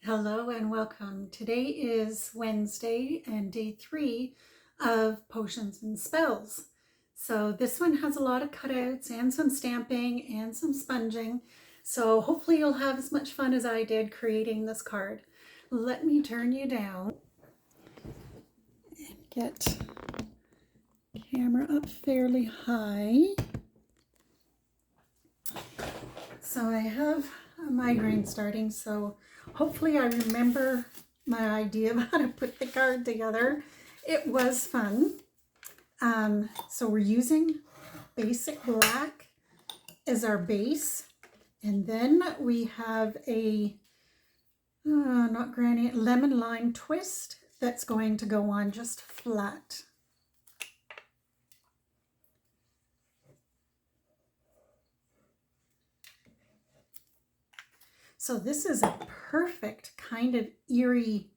Hello and welcome. Today is Wednesday and day 3 of Potions and Spells. So this one has a lot of cutouts and some stamping and some sponging. So hopefully you'll have as much fun as I did creating this card. Let me turn you down and get camera up fairly high. So I have a migraine starting, so hopefully I remember my idea of how to put the card together. It was fun. So we're using basic black as our base. And then we have a, not granny, lemon lime twist that's going to go on just flat. So this is a perfect kind of eerie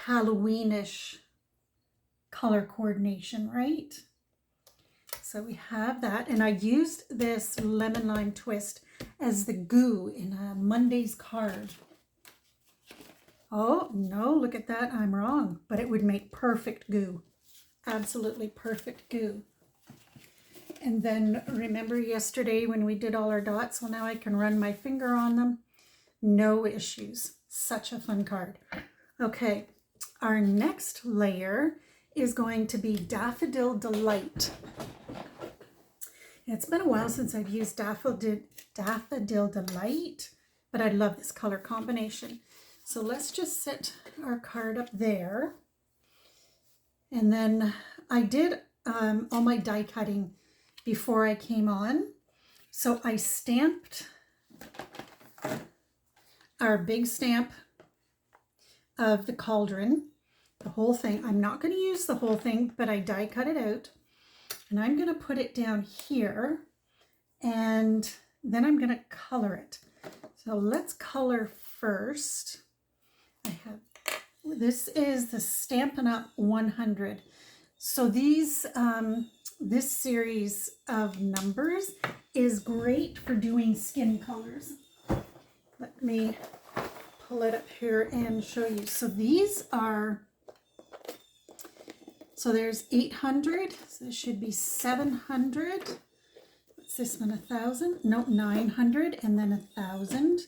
Halloweenish color coordination, right? So we have that, and I used this lemon lime twist as the goo in a Monday's card. Oh no, look at that, I'm wrong, but it would make perfect goo. Absolutely perfect goo. And then remember yesterday when we did all our dots? Well, now I can run my finger on them. No issues. Such a fun card. Okay, our next layer is going to be Daffodil Delight. It's been a while since I've used Daffodil Delight, but I love this color combination. So let's just set our card up there. And then I did all my die cutting before I came on. So I stamped our big stamp of the cauldron, the whole thing. I'm not going to use the whole thing, but I die cut it out. And I'm going to put it down here, and then I'm going to color it. So let's color first. This is the Stampin' Up! 100. So these, this series of numbers is great for doing skin colors. Let me pull it up here and show you. So these are, so there's 800, so this should be 700. What's this one, 1,000? No, 900, and then 1,000.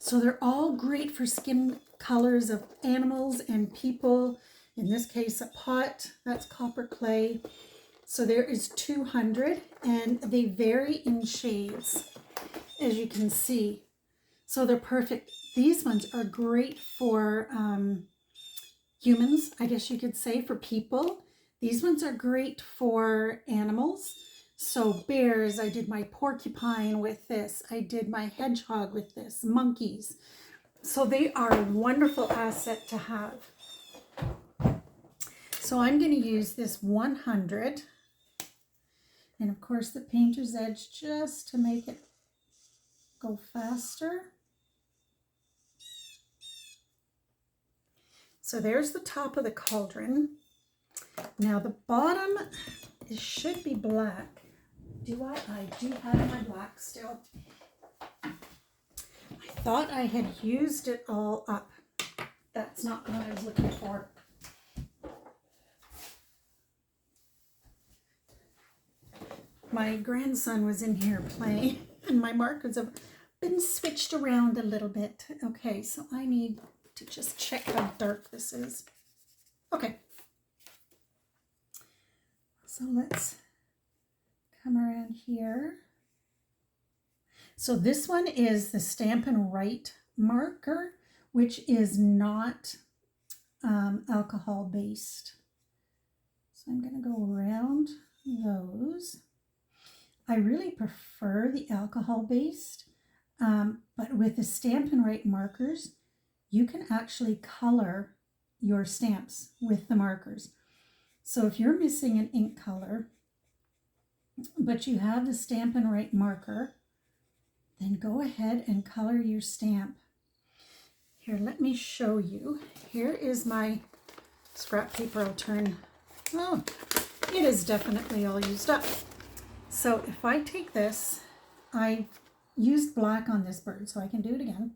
So they're all great for skin colors of animals and people. In this case, a pot, that's copper clay. So there is 200, and they vary in shades, as you can see. So they're perfect. These ones are great for humans, I guess you could say, for people. These ones are great for animals. So bears, I did my porcupine with this. I did my hedgehog with this, monkeys. So they are a wonderful asset to have. So I'm going to use this 100. And of course the painter's edge just to make it go faster. So there's the top of the cauldron. Now the bottom, it should be black. I do have my black still. I thought I had used it all up. That's not what I was looking for. My grandson was in here playing, and my markers have been switched around a little bit. Okay, so I need to just check how dark this is. Okay. So let's come around here. So this one is the Stampin' Write marker, which is not alcohol based. So I'm going to go around those. I really prefer the alcohol based, but with the Stampin' Write markers, you can actually color your stamps with the markers. So if you're missing an ink color, but you have the Stampin' Write marker, then go ahead and color your stamp. Here, let me show you. Here is my scrap paper. I'll turn. Oh, it is definitely all used up. So if I take this, I used black on this bird, so I can do it again.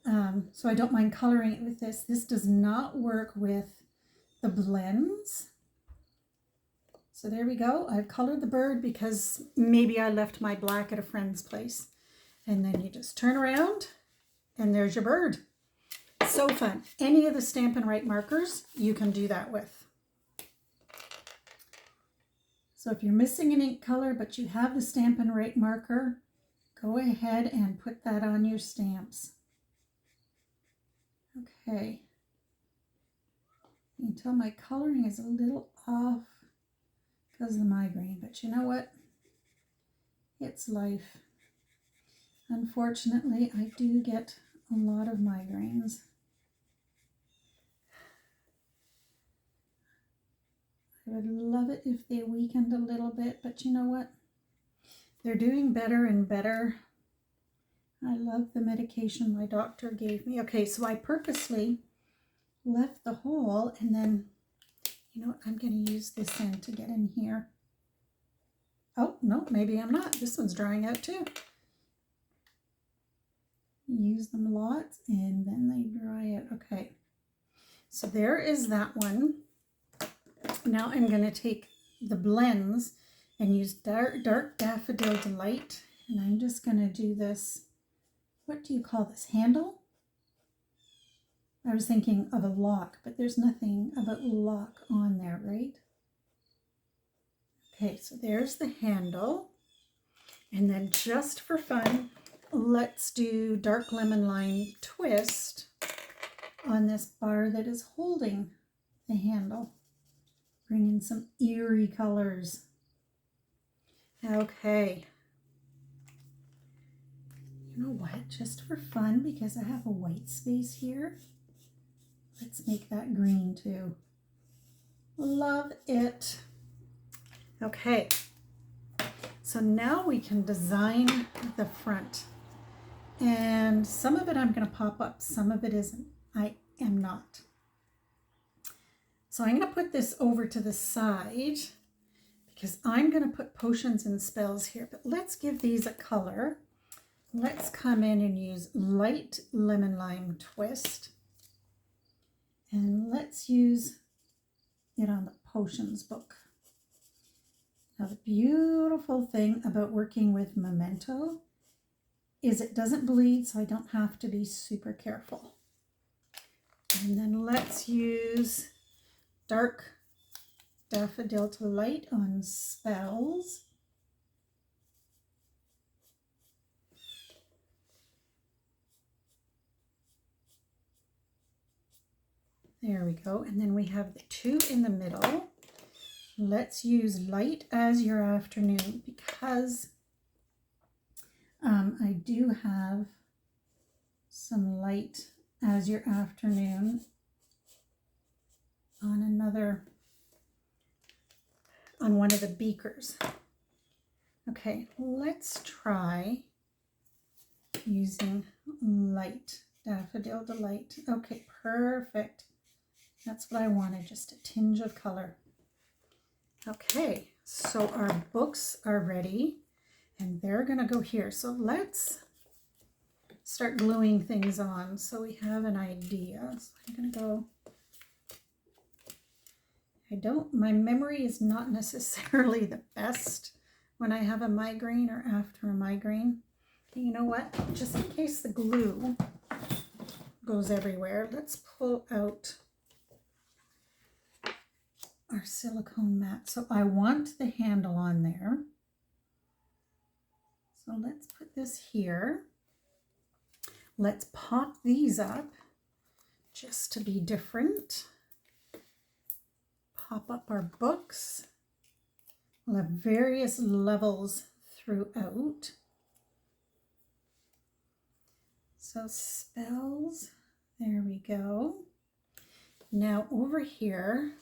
so I don't mind coloring it with this. This does not work with the blends. So there we go. I've colored the bird because maybe I left my black at a friend's place. And then you just turn around and there's your bird. So fun. Any of the Stampin' Write markers you can do that with. So if you're missing an ink color but you have the Stampin' Write marker, go ahead and put that on your stamps. Okay. You can tell my coloring is a little off because of the migraine, but you know what? It's life. Unfortunately, I do get a lot of migraines. I would love it if they weakened a little bit, but you know what? They're doing better and better. I love the medication my doctor gave me. Okay, so I purposely left the hole, and then, you know what? I'm going to use this end to get in here. Oh, no, maybe I'm not. This one's drying out too. Use them lots and then they dry out. Okay, so there is that one. Now I'm going to take the blends and use dark Daffodil Delight, and I'm just going to do this. What do you call this? Handle? I was thinking of a lock, but there's nothing about lock on there, right? Okay, so there's the handle. And then just for fun, let's do dark lemon lime twist on this bar that is holding the handle. Bring in some eerie colors. Okay. You know what? Just for fun, because I have a white space here, let's make that green too. Love it. Okay. So now we can design the front. And some of it I'm going to pop up, some of it isn't. I am not. So I'm going to put this over to the side because I'm going to put potions and spells here. But let's give these a color. Let's come in and use light lemon lime twist. And let's use it on the potions book. Now the beautiful thing about working with Memento is it doesn't bleed, so I don't have to be super careful. And then let's use dark Daffodil Delight on spells. There we go. And then we have the two in the middle. Let's use light as your afternoon because I do have some light as your afternoon on one of the beakers. Okay, let's try using light Daffodil Delight. Okay, perfect. That's what I wanted, just a tinge of color. Okay, so our books are ready and they're gonna go here. So let's start gluing things on so we have an idea. So I'm gonna go, my memory is not necessarily the best when I have a migraine or after a migraine. Okay, you know what? Just in case the glue goes everywhere, let's pull out our silicone mat. So I want the handle on there. So let's put this here. Let's pop these up just to be different. Pop up our books. We'll have various levels throughout. So spells, there we go. Now over here,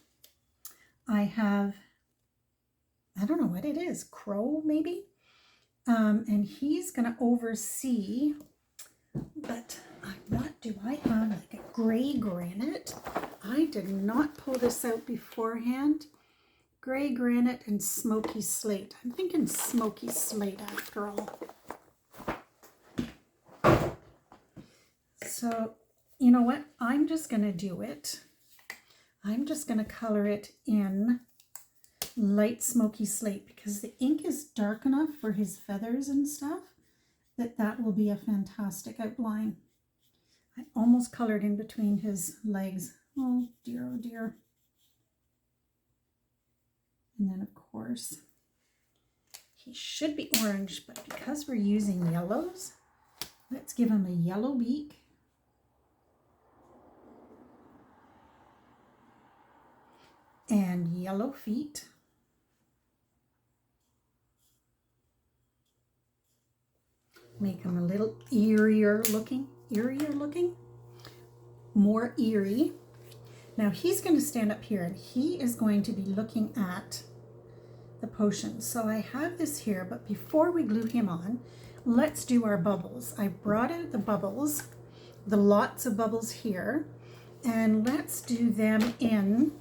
I have, I don't know what it is, Crow maybe? And he's gonna oversee, but what do I have, like a gray granite? I did not pull this out beforehand. Gray granite and smoky slate. I'm thinking smoky slate after all. So, you know what? I'm just going to do it. I'm just going to color it in light smoky slate because the ink is dark enough for his feathers and stuff that will be a fantastic outline. I almost colored in between his legs. Oh dear, oh dear. And then of course, he should be orange, but because we're using yellows, let's give him a yellow beak. And yellow feet. Make him a little eerier looking, more eerie. Now he's going to stand up here and he is going to be looking at the potion. So I have this here, but before we glue him on, let's do our bubbles. I brought out the bubbles, the lots of bubbles here, and let's do them in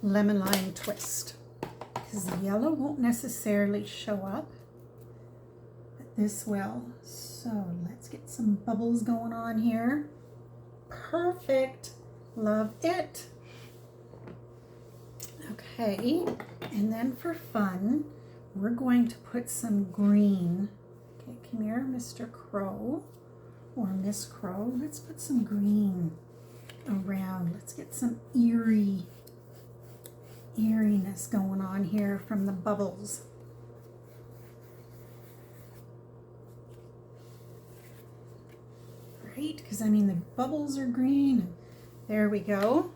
lemon lime twist because the yellow won't necessarily show up, but this will. So let's get some bubbles going on here. Perfect. Love it. Okay, and then for fun, we're going to put some green. Okay, come here, Mr. Crow or Miss Crow. Let's put some green around. Let's get some eeriness going on here from the bubbles. Right, because I mean the bubbles are green. There we go.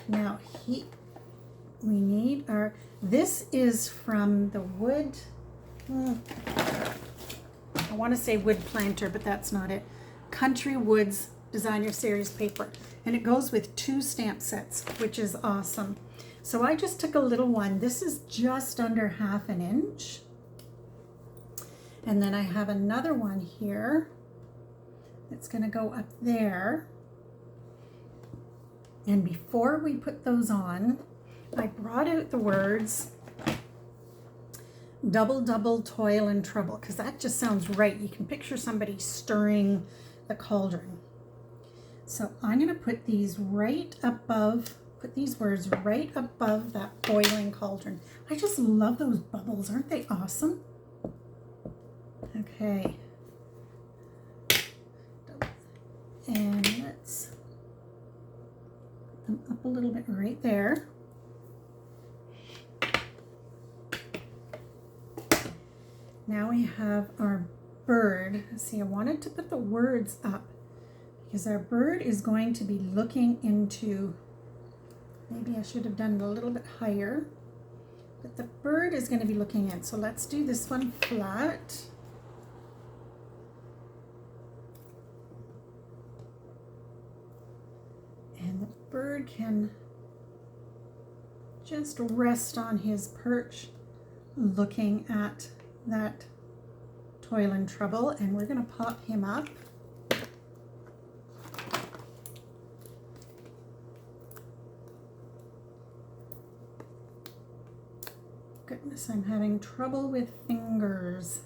Now we need our, this is from the wood, I want to say wood planter, but that's not it. Country Woods Designer Series paper. And it goes with 2 stamp sets, which is awesome. So I just took a little one. This is just under 1/2 inch. And then I have another one here that's going to go up there. And before we put those on, I brought out the words double, double, toil and trouble, because that just sounds right. You can picture somebody stirring the cauldron. So I'm going to put these right above, put these words right above that boiling cauldron. I just love those bubbles. Aren't they awesome? Okay. And let's put them up a little bit right there. Now we have our bird. See, I wanted to put the words up because our bird is going to be looking into, maybe I should have done it a little bit higher, but the bird is going to be looking in. So let's do this one flat. And the bird can just rest on his perch looking at that toil and trouble, and we're going to pop him up. Goodness, I'm having trouble with fingers.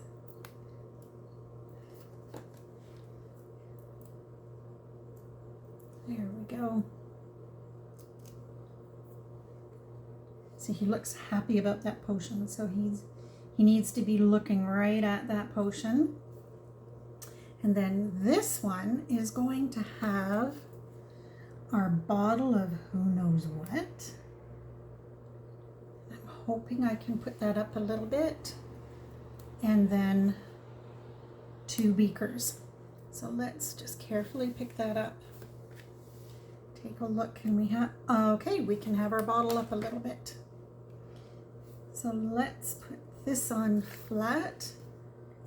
There we go. See, he looks happy about that potion, so he needs to be looking right at that potion. And then this one is going to have our bottle of who knows what. I'm hoping I can put that up a little bit. And then 2 beakers. So let's just carefully pick that up. Take a look. Can we have, okay, we can have our bottle up a little bit. So let's put this on flat,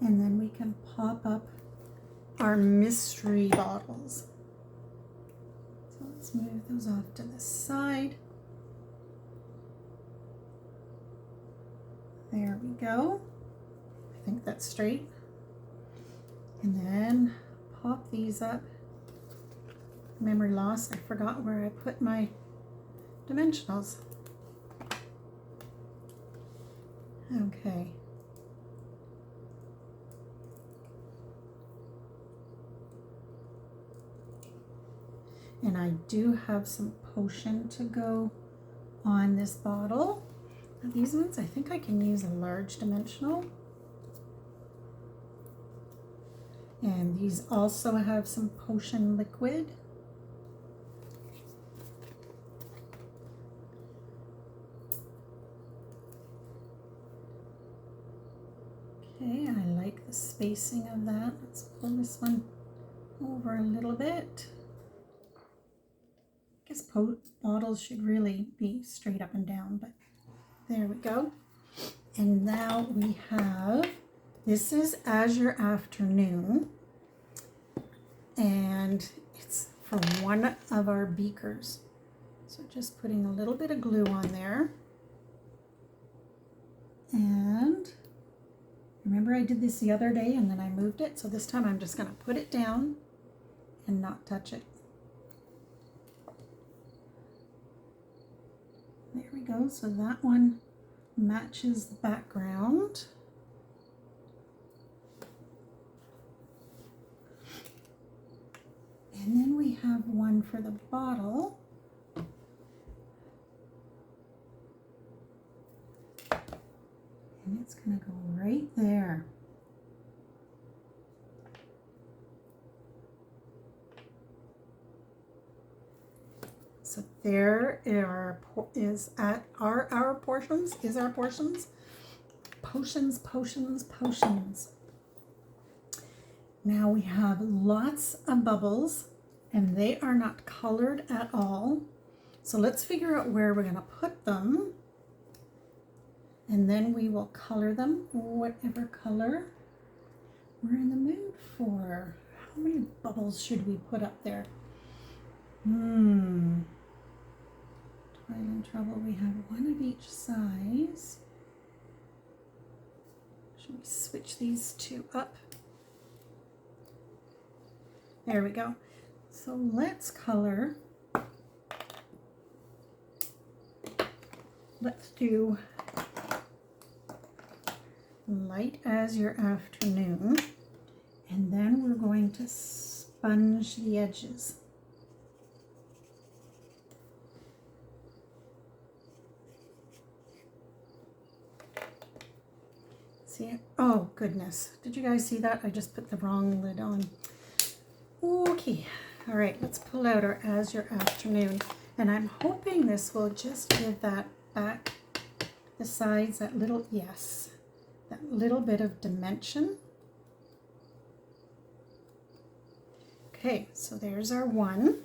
and then we can pop up our mystery bottles. So let's move those off to the side. There we go. I think that's straight. And then pop these up. Memory loss, I forgot where I put my dimensionals. Okay. And I do have some potion to go on this bottle. Now these ones, I think I can use a large dimensional. And these also have some potion liquid. Okay, I like the spacing of that. Let's pull this one over a little bit. I guess bottles should really be straight up and down, but there we go. And now we have, this is Azure Afternoon, and it's for one of our beakers. So just putting a little bit of glue on there. And remember I did this the other day and then I moved it, so this time I'm just going to put it down and not touch it. There we go, so that one matches the background. And then we have one for the bottle. And it's going to go right there. So there is our portions, potions, potions, potions. Now we have lots of bubbles and they are not colored at all. So let's figure out where we're going to put them. And then we will color them whatever color we're in the mood for. How many bubbles should we put up there? Toil and Trouble, we have one of each size. Should we switch these two up? There we go. So let's color. Let's do Light as Your Afternoon, and then we're going to sponge the edges. See, oh goodness, did you guys see that? I just put the wrong lid on. Okay, all right, let's pull out our As Your Afternoon, and I'm hoping this will just give that back, the sides, that little, yes, that little bit of dimension. Okay, so there's our one.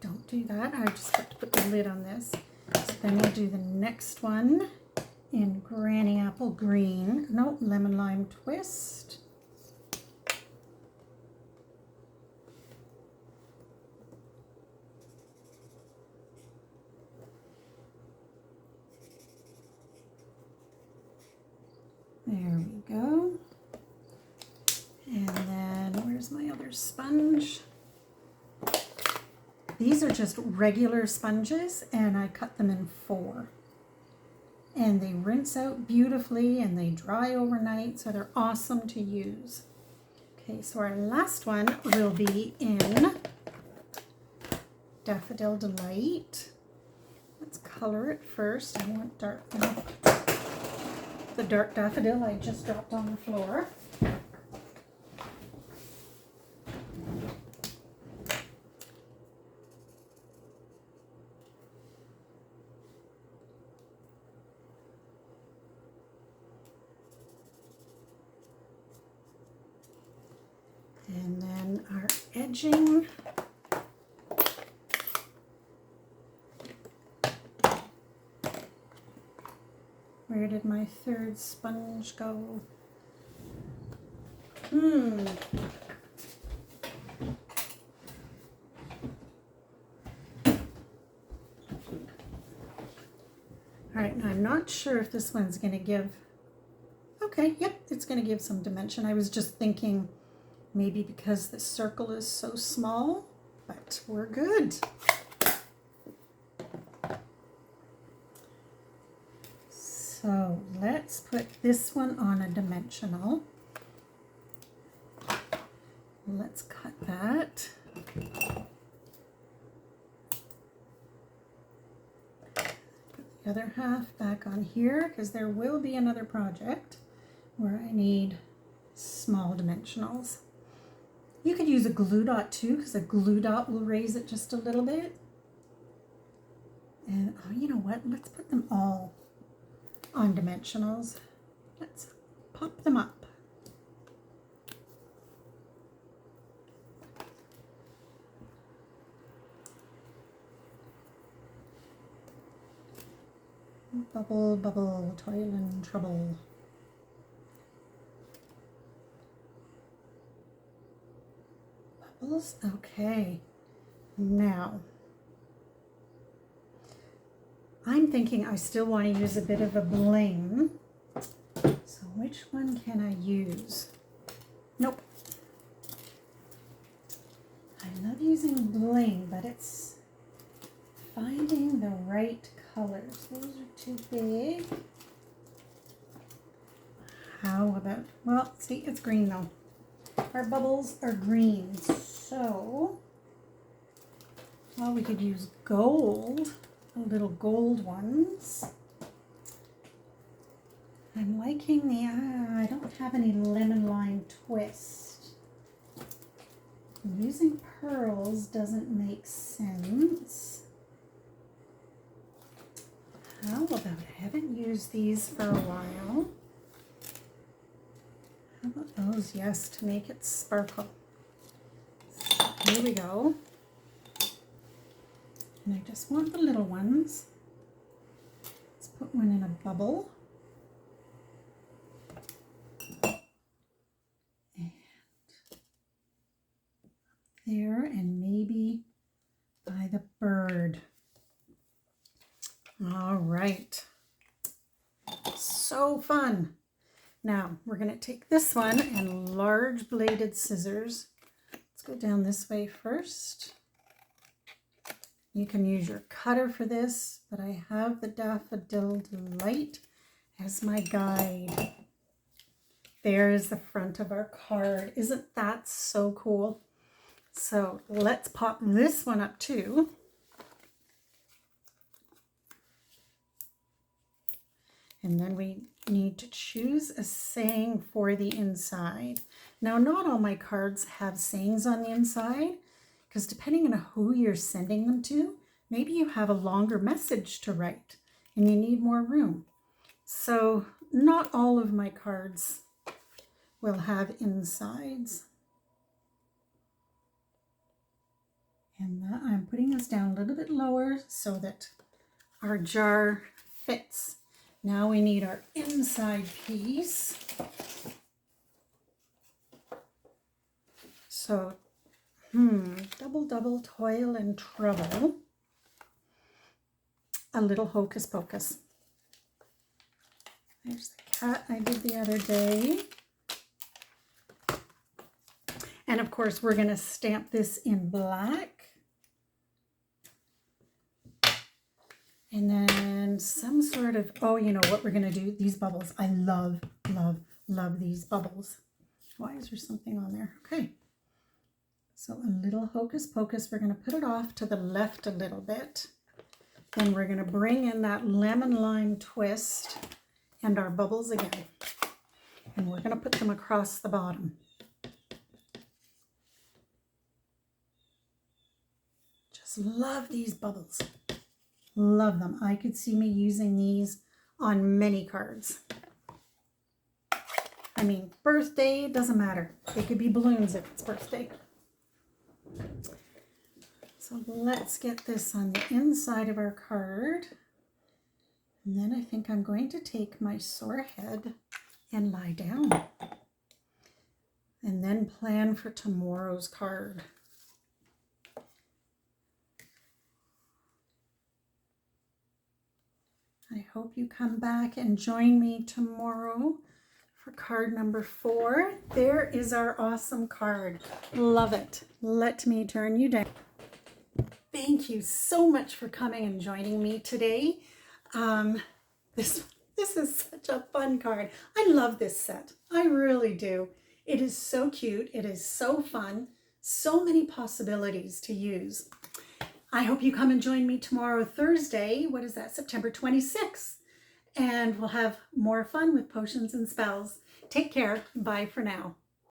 Don't do that, I just have to put the lid on this. So then we'll do the next one in Granny Apple Green, no, Lemon Lime Twist. There we go. And then where's my other sponge? These are just regular sponges and I cut them in 4. And they rinse out beautifully and they dry overnight, so they're awesome to use. Okay, so our last one will be in Daffodil Delight. Let's color it first. I want dark. The dark daffodil I just dropped on the floor. And then our edging. Where did my third sponge go? All right, now I'm not sure if this one's going to give, okay, yep, it's going to give some dimension. I was just thinking maybe because the circle is so small, but we're good. So let's put this one on a dimensional. Let's cut that. The other half back on here because there will be another project where I need small dimensionals. You could use a glue dot too, because a glue dot will raise it just a little bit. And oh, you know what? Let's put them all on dimensionals. Let's pop them up. Bubble, bubble, toil and trouble. Bubbles, okay. Now, I'm thinking I still want to use a bit of a bling. So which one can I use? Nope. I love using bling, but it's finding the right colors. Those are too big. How about, well, see, it's green though. Our bubbles are green, so, well, we could use gold, little gold ones. I'm liking the, I don't have any lemon lime twist. Using pearls doesn't make sense. How about, I haven't used these for a while. How about those? Yes, to make it sparkle. So here we go. And I just want the little ones. Let's put one in a bubble. And there, and maybe by the bird. All right. So fun. Now we're going to take this one and large bladed scissors. Let's go down this way first. You can use your cutter for this, but I have the Daffodil Delight as my guide. There is the front of our card. Isn't that so cool? So let's pop this one up too. And then we need to choose a saying for the inside. Now, not all my cards have sayings on the inside, because depending on who you're sending them to, maybe you have a longer message to write and you need more room. So not all of my cards will have insides. And I'm putting this down a little bit lower so that our jar fits. Now we need our inside piece. So, double, double, toil and trouble. A little hocus pocus. There's the cat I did the other day. And of course, we're going to stamp this in black. And then some sort of, oh, you know what we're going to do? These bubbles. I love, love, love these bubbles. Why is there something on there? Okay. So a little hocus pocus. We're going to put it off to the left a little bit. Then we're going to bring in that lemon lime twist and our bubbles again. And we're going to put them across the bottom. Just love these bubbles. Love them. I could see me using these on many cards. I mean, birthday, doesn't matter. They could be balloons if it's birthday. So let's get this on the inside of our card. And then I think I'm going to take my sore head and lie down. And then plan for tomorrow's card. I hope you come back and join me tomorrow for card number 4. There is our awesome card. Love it. Let me turn you down. Thank you so much for coming and joining me today. This is such a fun card. I love this set. I really do. It is so cute. It is so fun. So many possibilities to use. I hope you come and join me tomorrow, Thursday. What is that? September 26th. And we'll have more fun with potions and spells. Take care. Bye for now.